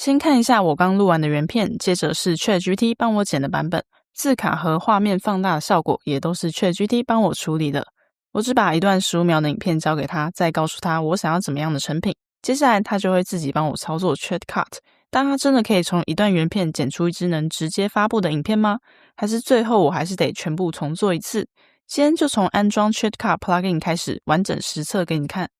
先看一下我刚录完的原片，接着是 ChatGPT 帮我剪的版本，字卡和画面放大的效果也都是 ChatGPT 帮我处理的。我只把一段15秒的影片交给他，再告诉他我想要怎么样的成品，接下来他就会自己帮我操作 ChatCut。但他真的可以从一段原片剪出一支能直接发布的影片吗？还是最后我还是得全部重做一次？先就从安装 ChatCut Plugin 开始，完整实测给你看。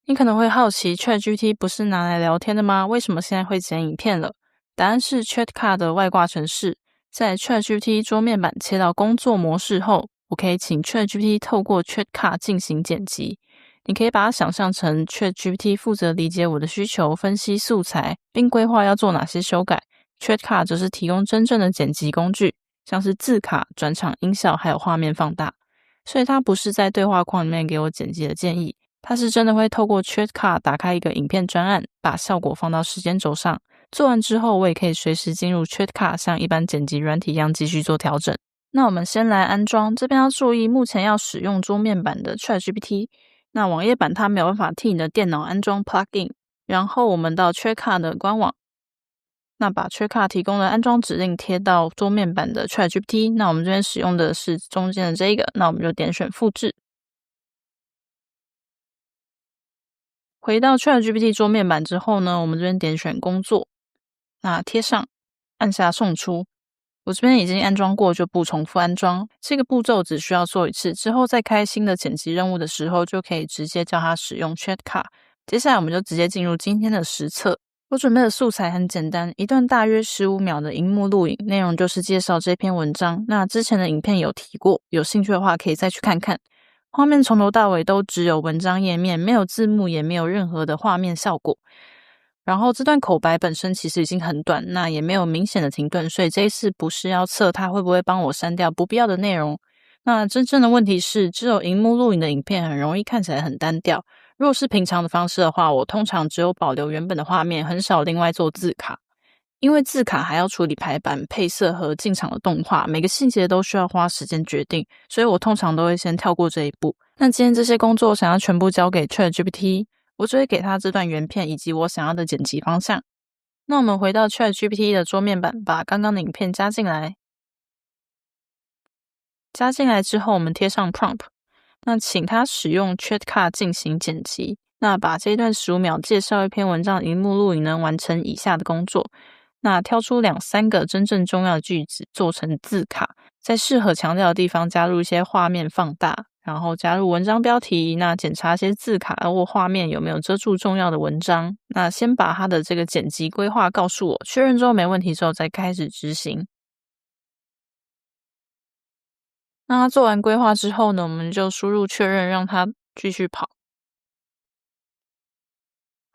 你可能会好奇 ChatGPT 不是拿来聊天的吗？为什么现在会剪影片了？答案是 ChatCut 的外挂程式，在 ChatGPT 桌面版切到工作模式后，我可以请 ChatGPT 透过 ChatCut 进行剪辑。你可以把它想象成 ChatGPT 负责理解我的需求，分析素材，并规划要做哪些修改。ChatCut 则是提供真正的剪辑工具，像是字卡、转场、音效还有画面放大。所以它不是在对话框里面给我剪辑的建议，它是真的会透过 ChatCut 打开一个影片专案，把效果放到时间轴上。做完之后，我也可以随时进入 ChatCut 像一般剪辑软体一样继续做调整。那我们先来安装，这边要注意，目前要使用桌面版的 ChatGPT。那网页版它没有办法替你的电脑安装 plugin， 然后我们到 ChatCut 的官网，那把 ChatCut 提供的安装指令贴到桌面版的 ChatGPT， 那我们这边使用的是中间的这个，那我们就点选复制。回到 ChatGPT 桌面版之后呢，我们这边点选工作，那贴上，按下送出。我这边已经安装过，就不重复安装。这个步骤只需要做一次，之后再开新的剪辑任务的时候，就可以直接叫它使用 ChatCut。接下来我们就直接进入今天的实测。我准备的素材很简单，一段大约15秒的荧幕录影，内容就是介绍这篇文章。那之前的影片有提过，有兴趣的话可以再去看看。画面从头到尾都只有文章页面，没有字幕，也没有任何的画面效果。然后这段口白本身其实已经很短，那也没有明显的停顿，所以这一次不是要测它会不会帮我删掉不必要的内容。那真正的问题是，只有荧幕录影的影片很容易看起来很单调。如果是平常的方式的话，我通常只有保留原本的画面，很少另外做字卡。因为字卡还要处理排版、配色和进场的动画，每个细节都需要花时间决定，所以我通常都会先跳过这一步。那今天这些工作想要全部交给 ChatGPT， 我只会给他这段原片以及我想要的剪辑方向。那我们回到 ChatGPT 的桌面版，把刚刚的影片加进来。加进来之后，我们贴上 prompt， 那请他使用 ChatCut 进行剪辑。那把这一段15秒介绍一篇文章的荧幕录影呢，完成以下的工作。那挑出2-3个真正重要的句子做成字卡，在适合强调的地方加入一些画面放大，然后加入文章标题，那检查一些字卡或画面有没有遮住重要的文章。那先把它的这个剪辑规划告诉我，确认之后没问题之后再开始执行。那它做完规划之后呢，我们就输入确认，让它继续跑。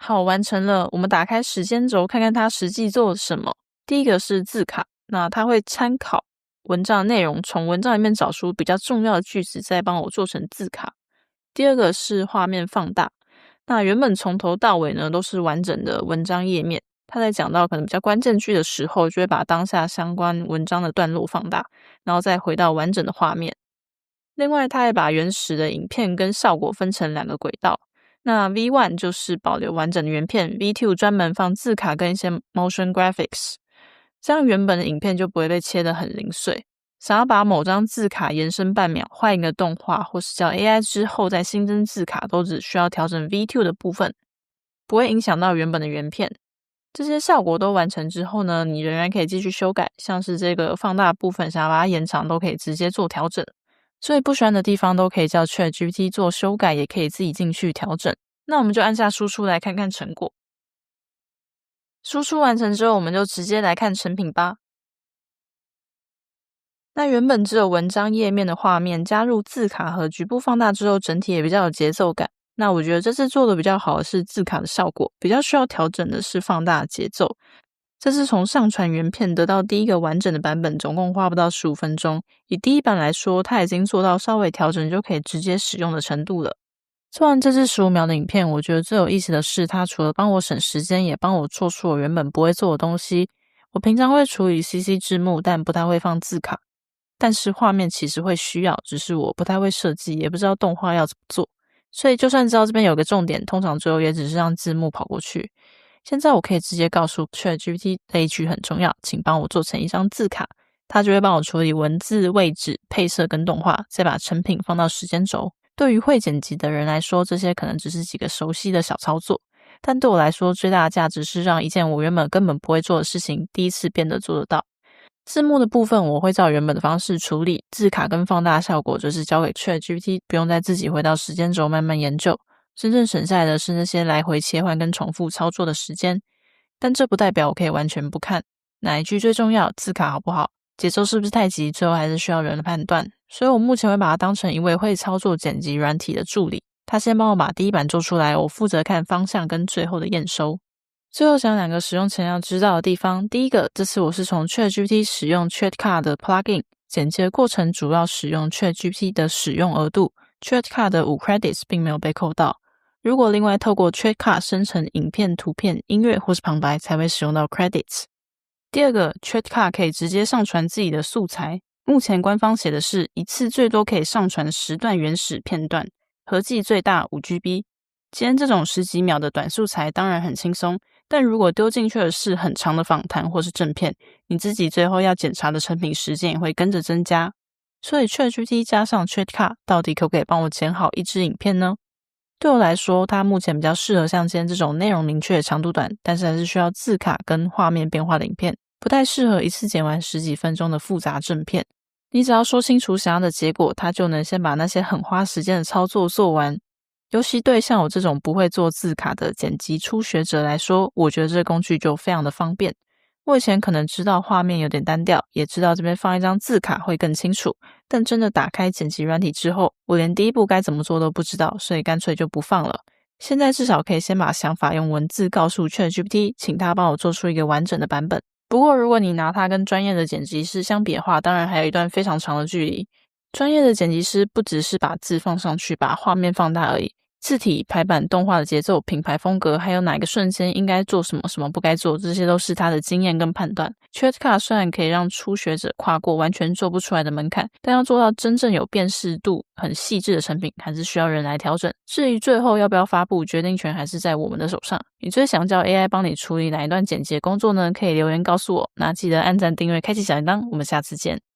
好，完成了。我们打开时间轴，看看它实际做了什么。第一个是字卡，那它会参考文章的内容，从文章里面找出比较重要的句子，再帮我做成字卡。第二个是画面放大，那原本从头到尾呢都是完整的文章页面，它在讲到可能比较关键句的时候，就会把当下相关文章的段落放大，然后再回到完整的画面。另外，它也把原始的影片跟效果分成2个轨道。那 V1 就是保留完整的原片， V2 专门放字卡跟一些 motion graphics， 这样原本的影片就不会被切得很零碎。想要把某张字卡延伸半秒，换一个动画，或是叫 AI 之后再新增字卡，都只需要调整 V2 的部分，不会影响到原本的原片。这些效果都完成之后呢，你仍然可以继续修改，像是这个放大部分，想要把它延长都可以直接做调整。所以不喜欢的地方都可以叫 ChatGPT 做修改，也可以自己进去调整。那我们就按下输出来看看成果。输出完成之后，我们就直接来看成品吧。那原本只有文章页面的画面，加入字卡和局部放大之后，整体也比较有节奏感。那我觉得这次做的比较好的是字卡的效果，比较需要调整的是放大的节奏。这次从上传原片得到第一个完整的版本，总共花不到15分钟。以第一版来说，它已经做到稍微调整就可以直接使用的程度了。做完这支15秒的影片，我觉得最有意思的是，它除了帮我省时间，也帮我做出我原本不会做的东西。我平常会处理 CC 字幕，但不太会放字卡。但是画面其实会需要，只是我不太会设计，也不知道动画要怎么做。所以就算知道这边有个重点，通常最后也只是让字幕跑过去。现在我可以直接告诉 ChatGPT 这一句很重要，请帮我做成一张字卡，它就会帮我处理文字、位置、配色跟动画，再把成品放到时间轴。对于会剪辑的人来说，这些可能只是几个熟悉的小操作，但对我来说，最大的价值是让一件我原本根本不会做的事情，第一次变得做得到。字幕的部分我会照原本的方式处理，字卡跟放大效果就是交给 ChatGPT， 不用再自己回到时间轴慢慢研究。真正省下来的是那些来回切换跟重复操作的时间，但这不代表我可以完全不看哪一句最重要，字卡好不好，节奏是不是太急，最后还是需要人的判断。所以我目前会把它当成一位会操作剪辑软体的助理，他先帮我把第一版做出来，我负责看方向跟最后的验收。最后讲两个使用前要知道的地方，第一个，这次我是从 ChatGPT 使用 ChatCard 的 Plugin， 剪辑的过程主要使用 ChatGPT 的使用额度， ChatCard 的5 credits 并没有被扣到。如果另外透过 ChatCard 生成影片、图片、音乐或是旁白才会使用到 credits。第二个 ChatCard 可以直接上传自己的素材，目前官方写的是一次最多可以上传10段原始片段，合计最大5GB。今天这种10几秒的短素材当然很轻松，但如果丢进去的是很长的访谈或是正片，你自己最后要检查的成品时间也会跟着增加。所以 ChatGPT 加上 ChatCard 到底可不可以帮我剪好一支影片呢？对我来说，它目前比较适合像今天这种内容明确、长度短，但是还是需要字卡跟画面变化的影片，不太适合一次剪完10几分钟的复杂正片。你只要说清楚想要的结果，它就能先把那些很花时间的操作做完。尤其对像我这种不会做字卡的剪辑初学者来说，我觉得这个工具就非常的方便。我以前可能知道画面有点单调，也知道这边放一张字卡会更清楚，但真的打开剪辑软体之后，我连第一步该怎么做都不知道，所以干脆就不放了。现在至少可以先把想法用文字告诉 ChatGPT， 请他帮我做出一个完整的版本。不过如果你拿它跟专业的剪辑师相比的话，当然还有一段非常长的距离。专业的剪辑师不只是把字放上去，把画面放大而已，字体、排版、动画的节奏、品牌风格，还有哪个瞬间应该做什么，什么不该做，这些都是他的经验跟判断。ChatCard 虽然可以让初学者跨过完全做不出来的门槛，但要做到真正有辨识度、很细致的成品，还是需要人来调整。至于最后要不要发布，决定权还是在我们的手上。你最想叫 AI 帮你处理哪一段剪辑的工作呢？可以留言告诉我。那记得按赞、订阅、开启小铃铛，我们下次见。